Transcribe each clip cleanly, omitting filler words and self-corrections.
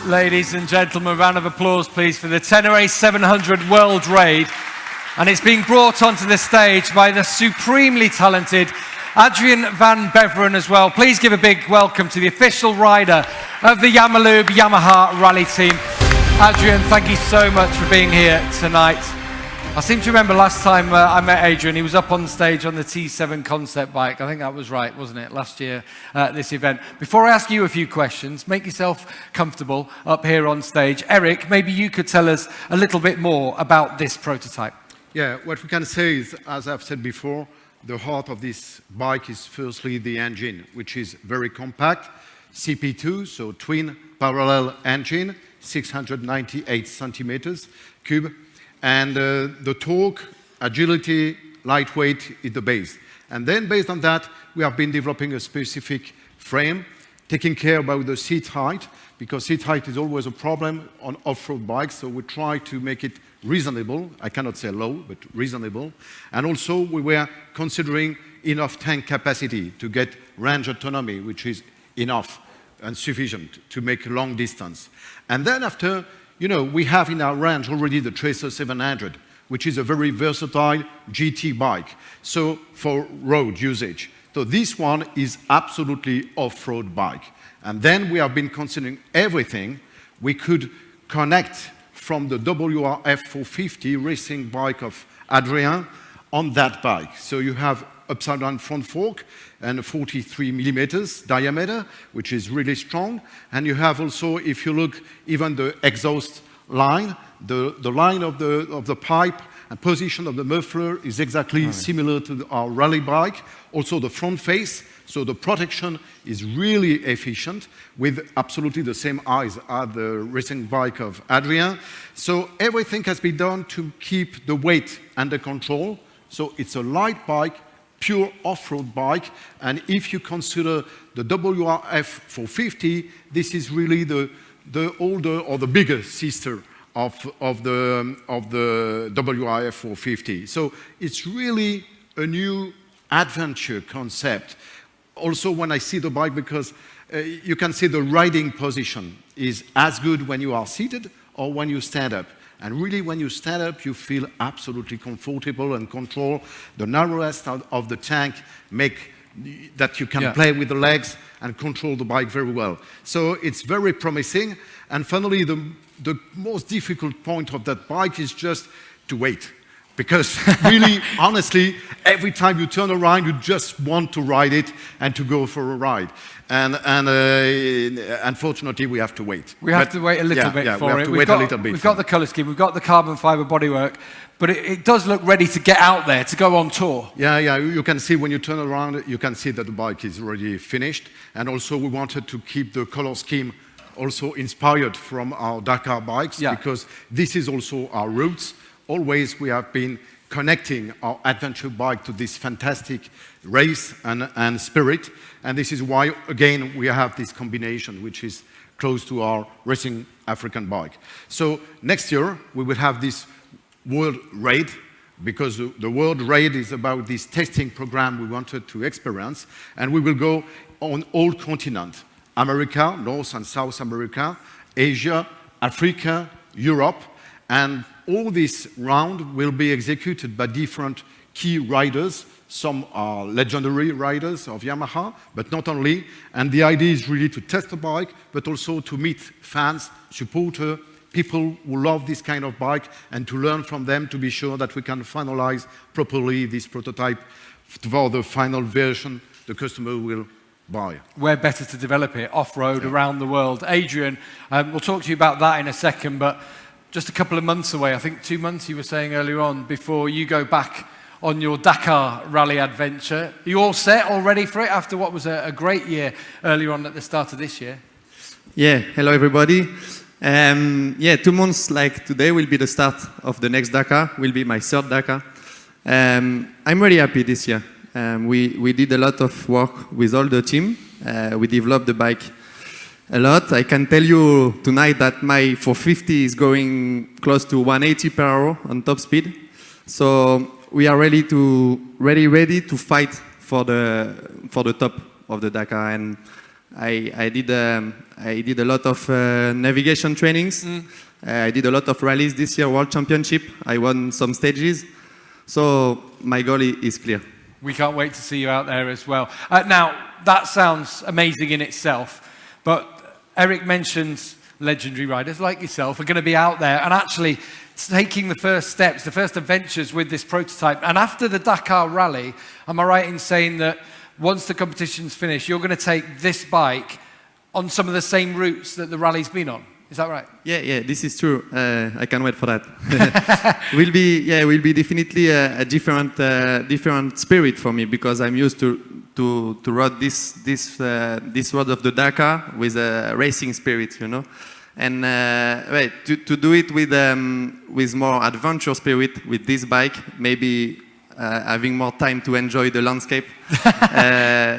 Ladies and gentlemen, round of applause please for the Ténéré 700 World Raid. And it's being brought onto the stage by the supremely talented Adrian van Beveren as well. Please give a big welcome to the official rider of the Yamaha Rally team. Adrian, thank you so much for being here tonight. I seem to remember last time I met Adrian, he was up on stage on the T7 concept bike. I think that was right, wasn't it, last year at this event. Before I ask you a few questions, make yourself comfortable up here on stage. Eric, maybe you could tell us a little bit more about this prototype. Yeah, what we can say is, as I've said before, the heart of this bike is firstly the engine, which is very compact, CP2, so twin parallel engine, 698 centimeters cube. And the torque, agility, lightweight is the base. And then based on that, we have been developing a specific frame, taking care about the seat height, because seat height is always a problem on off-road bikes, so we try to make it reasonable. I cannot say low, but reasonable. And also we were considering enough tank capacity to get range autonomy, which is enough and sufficient to make long distance. And then after, you know, we have in our range already the Tracer 700, which is a very versatile GT bike, so for road usage. So this one is absolutely off-road bike. And then we have been considering everything we could connect from the WRF 450 racing bike of Adrien on that bike. So you have upside-down front fork and 43 millimeters diameter, which is really strong. And you have also, if you look, even the exhaust line, the line of the pipe and position of the muffler is exactly similar to our rally bike. Also the front face, so the protection is really efficient with absolutely the same eyes as the racing bike of Adrien. So everything has been done to keep the weight under control. So it's a light bike, pure off-road bike, and if you consider the WRF 450, this is really the older or the bigger sister of the WRF 450. So it's really a new adventure concept. Also when I see the bike, because you can see the riding position is as good when you are seated or when you stand up. And really, when you stand up, you feel absolutely comfortable and control. The narrowest of the tank make that you can play with the legs and control the bike very well. So it's very promising. And finally, the most difficult point of that bike is just to wait. Because really, honestly, every time you turn around, you just want to ride it and to go for a ride. And unfortunately, we have to wait. We have to wait a little bit for it. We've got the colour scheme, we've got the carbon fibre bodywork, but it does look ready to get out there, to go on tour. Yeah, you can see when you turn around, you can see that the bike is already finished. And also, we wanted to keep the colour scheme also inspired from our Dakar bikes, because this is also our roots. Always we have been connecting our adventure bike to this fantastic race and spirit. And this is why, again, we have this combination, which is close to our racing African bike. So next year, we will have this World Raid, because the World Raid is about this testing program we wanted to experience. And we will go on all continents: America, North and South America, Asia, Africa, Europe. And all this round will be executed by different key riders. Some are legendary riders of Yamaha, but not only. And the idea is really to test the bike, but also to meet fans, supporters, people who love this kind of bike, and to learn from them to be sure that we can finalize properly this prototype for the final version the customer will buy. Where better to develop it, off-road, around the world. Adrian, we'll talk to you about that in a second, but just a couple of months away, I think 2 months you were saying earlier on, before you go back on your Dakar rally adventure. Are you all set, all ready for it, after what was a great year earlier on at the start of this year? Yeah, hello everybody. 2 months like today will be the start of the next Dakar, will be my third Dakar. I'm really happy this year. We did a lot of work with all the team. We developed the bike a lot. I can tell you tonight that my 450 is going close to 180 per hour on top speed. So we are ready to fight for the top of the Dakar. And I did a lot of navigation trainings. I did a lot of rallies this year, World Championship. I won some stages. So my goal is clear. We can't wait to see you out there as well. Now, that sounds amazing in itself, but Eric mentions legendary riders like yourself are going to be out there and actually taking the first steps, the first adventures with this prototype. And after the Dakar Rally, am I right in saying that once the competition's finished, you're going to take this bike on some of the same routes that the rally's been on? Is that right? Yeah, this is true. I can't wait for that. will be definitely a different spirit for me because I'm used to ride this road of the Dakar with a racing spirit, you know. And to do it with more adventure spirit with this bike, maybe having more time to enjoy the landscape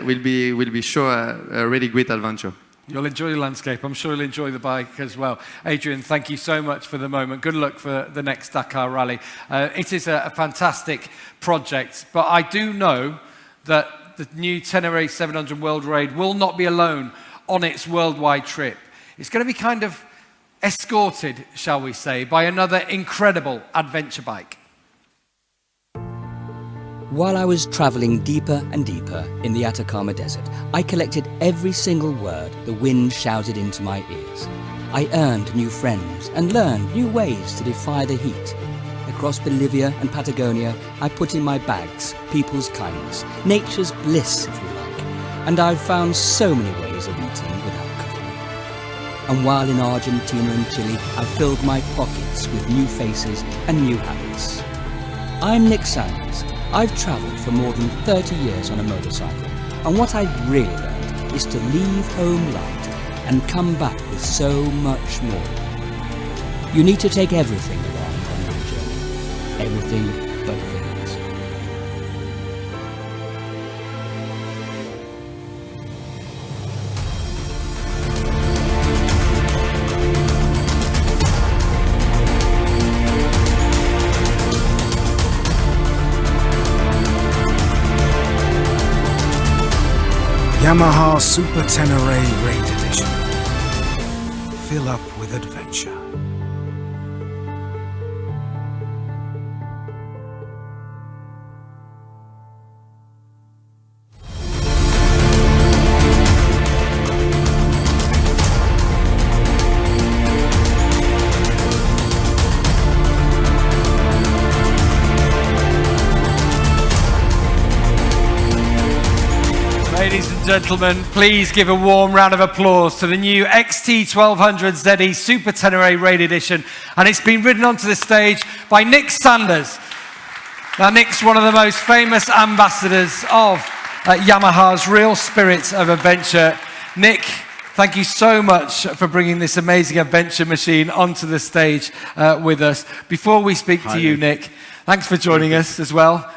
will be sure a really great adventure. You'll enjoy the landscape. I'm sure you'll enjoy the bike as well. Adrian, thank you so much for the moment. Good luck for the next Dakar Rally. It is a fantastic project, but I do know that the new Ténéré 700 World Raid will not be alone on its worldwide trip. It's going to be kind of escorted, shall we say, by another incredible adventure bike. While I was traveling deeper and deeper in the Atacama Desert, I collected every single word the wind shouted into my ears. I earned new friends and learned new ways to defy the heat. Across Bolivia and Patagonia, I put in my bags people's kindness, nature's bliss, if you like, and I've found so many ways of eating without cutlery. And while in Argentina and Chile, I filled my pockets with new faces and new habits. I'm Nick Sanders. I've travelled for more than 30 years on a motorcycle, and what I've really learned is to leave home light and come back with so much more. You need to take everything along on your journey, everything but things. Yamaha Super Ténéré Raid Edition. Fill up with adventure. Ladies and gentlemen, please give a warm round of applause to the new XT1200 ZE Super Ténéré Raid Edition. And it's been ridden onto the stage by Nick Sanders. Now, Nick's one of the most famous ambassadors of Yamaha's real spirit of adventure. Nick, thank you so much for bringing this amazing adventure machine onto the stage with us. Before we speak to you, Nick, thanks for joining us as well.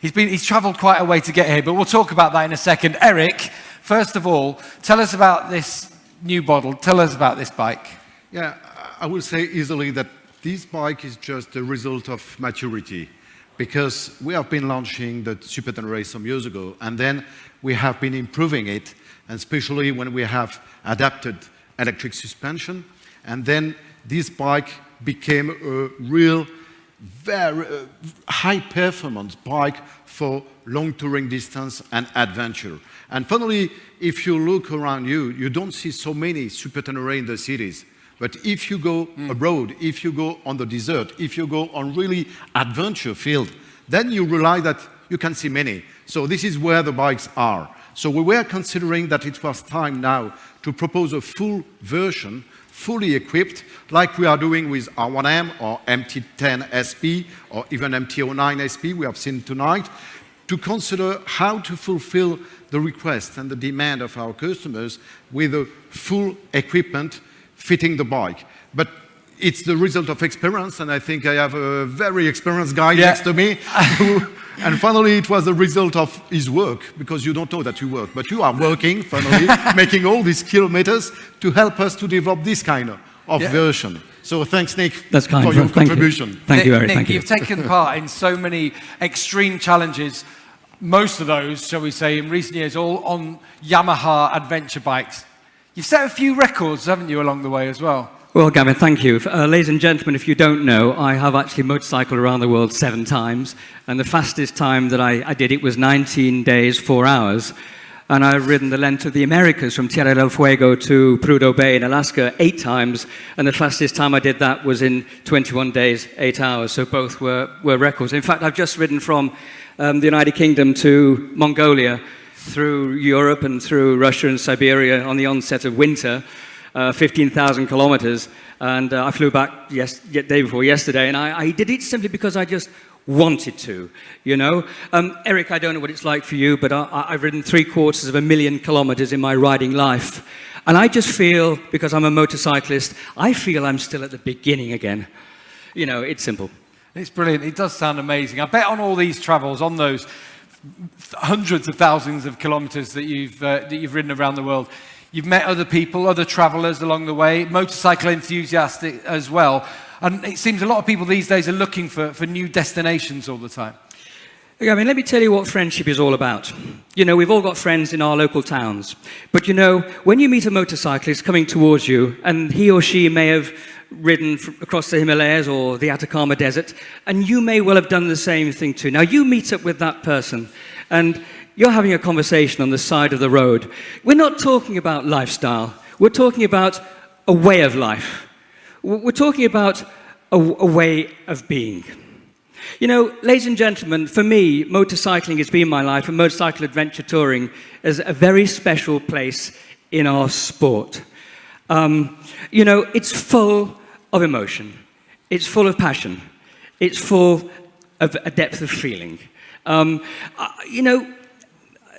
He's travelled quite a way to get here, but we'll talk about that in a second. Eric, first of all, tell us about this new model. Tell us about this bike. Yeah, I will say easily that this bike is just a result of maturity, because we have been launching the Super Ténéré some years ago, and then we have been improving it, and especially when we have adapted electric suspension, and then this bike became a real very high performance bike for long touring distance and adventure. And finally, if you look around you, you don't see so many Super Ténéré in the cities. But if you go abroad, if you go on the desert, if you go on really adventure field, then you realize that you can see many. So this is where the bikes are. So we were considering that it was time now to propose a full version, fully equipped, like we are doing with R1M or MT10 SP or even MT09 SP we have seen tonight, to consider how to fulfill the request and the demand of our customers with a full equipment fitting the bike. But it's the result of experience, and I think I have a very experienced guy next to me. And finally, it was the result of his work, because you don't know that you work, but you are working, finally, making all these kilometers to help us to develop this kind of version. So thanks, Nick, for your contribution. Thank you, Eric. Nick, you've taken part in so many extreme challenges most of those, shall we say, in recent years, all on Yamaha adventure bikes. You've set a few records, haven't you, along the way as well? Well, Gavin, thank you. Ladies and gentlemen, if you don't know, I have actually motorcycled around the world 7 times, and the fastest time that I did it was 19 days, 4 hours. And I've ridden the length of the Americas from Tierra del Fuego to Prudhoe Bay in Alaska 8 times, and the fastest time I did that was in 21 days, 8 hours, so both were records. In fact, I've just ridden from the United Kingdom to Mongolia, through Europe and through Russia and Siberia on the onset of winter, 15,000 kilometers, and I flew back the day before yesterday, and I did it simply because I just wanted to, you know. Eric, I don't know what it's like for you, but I've ridden 750,000 kilometers in my riding life, and I just feel, because I'm a motorcyclist, I feel I'm still at the beginning again. You know, it's simple. It's brilliant. It does sound amazing. I bet on all these travels, on those hundreds of thousands of kilometers that you've ridden around the world, you've met other people, other travelers along the way, motorcycle enthusiasts as well. And it seems a lot of people these days are looking for new destinations all the time. I mean, let me tell you what friendship is all about. You know, we've all got friends in our local towns. But you know, when you meet a motorcyclist coming towards you, and he or she may have ridden across the Himalayas or the Atacama Desert, and you may well have done the same thing too. Now, you meet up with that person, and you're having a conversation on the side of the road. We're not talking about lifestyle. We're talking about a way of life. We're talking about a way of being. You know, ladies and gentlemen, for me, motorcycling has been my life, and motorcycle adventure touring is a very special place in our sport. You know, it's full of emotion. It's full of passion. It's full of a depth of feeling. You know,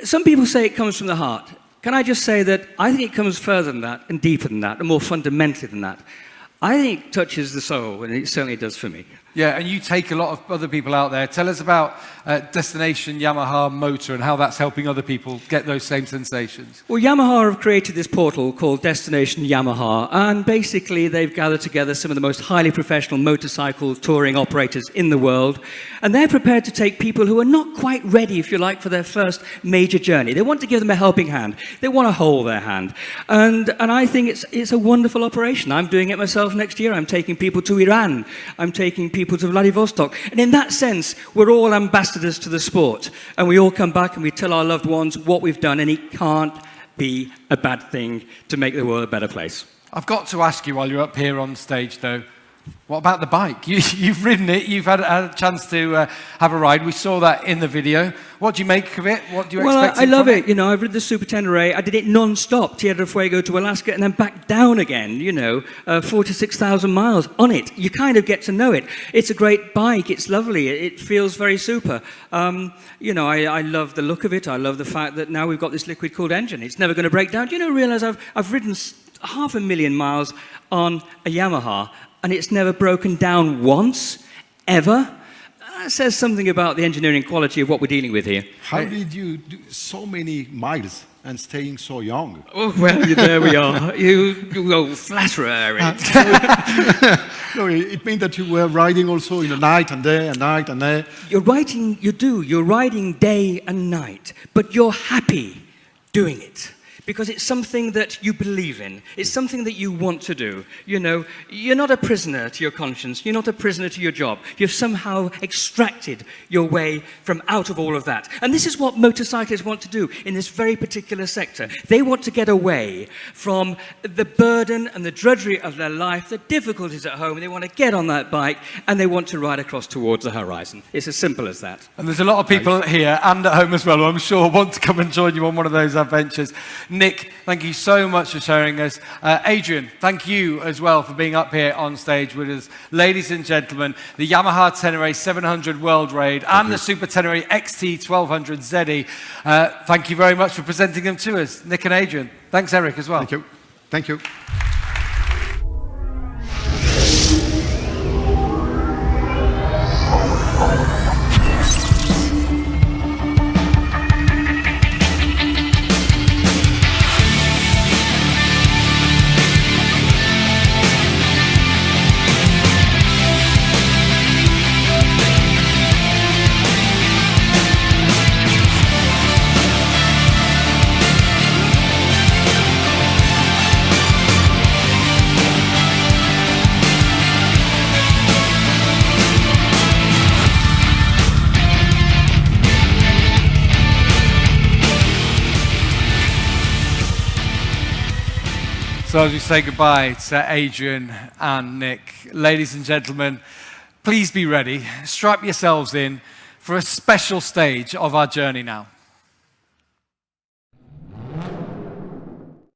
some people say it comes from the heart. Can I just say that I think it comes further than that, and deeper than that, and more fundamentally than that. I think it touches the soul, and it certainly does for me. Yeah, and you take a lot of other people out there. Tell us about Destination Yamaha Motor and how that's helping other people get those same sensations. Well, Yamaha have created this portal called Destination Yamaha, and basically they've gathered together some of the most highly professional motorcycle touring operators in the world, and they're prepared to take people who are not quite ready, if you like, for their first major journey. They want to give them a helping hand. They want to hold their hand. And I think it's a wonderful operation. I'm doing it myself next year. I'm taking people to Iran. I'm taking people to Vladivostok. And in that sense, we're all ambassadors to the sport. And we all come back and we tell our loved ones what we've done, and it can't be a bad thing to make the world a better place. I've got to ask you while you're up here on stage, though, what about the bike? You've ridden it, you've had a chance to have a ride. We saw that in the video. What do you make of it? What do you expect? Well, I love it. You know, I've ridden the Super Ténéré. I did it non-stop, Tierra del Fuego to Alaska, and then back down again, you know, 46,000 miles on it. You kind of get to know it. It's a great bike. It's lovely. It feels very super. You know, I love the look of it. I love the fact that now we've got this liquid-cooled engine. It's never going to break down. Do you know, realize I've ridden 500,000 miles on a Yamaha, and it's never broken down once, ever. That says something about the engineering quality of what we're dealing with here. How did you do so many miles and staying so young? Oh, well, there we are. You go flatterer, Eric. No, it means that you were riding also in the night and day and night and day. You're riding day and night, but you're happy doing it. Because it's something that you believe in. It's something that you want to do. You know, you're not a prisoner to your conscience. You're not a prisoner to your job. You've somehow extracted your way from out of all of that. And this is what motorcyclists want to do in this very particular sector. They want to get away from the burden and the drudgery of their life, the difficulties at home. They want to get on that bike and they want to ride across towards the horizon. It's as simple as that. And there's a lot of people here and at home as well who I'm sure want to come and join you on one of those adventures. Nick, thank you so much for sharing us. Adrian, thank you as well for being up here on stage with us. Ladies and gentlemen, the Yamaha Ténéré 700 World Raid and the Super Ténéré XT 1200 ZE. Thank you very much for presenting them to us, Nick and Adrian. Thanks, Eric, as well. Thank you. Thank you. So as we say goodbye to Adrian and Nick, ladies and gentlemen, please be ready. Strap yourselves in for a special stage of our journey now.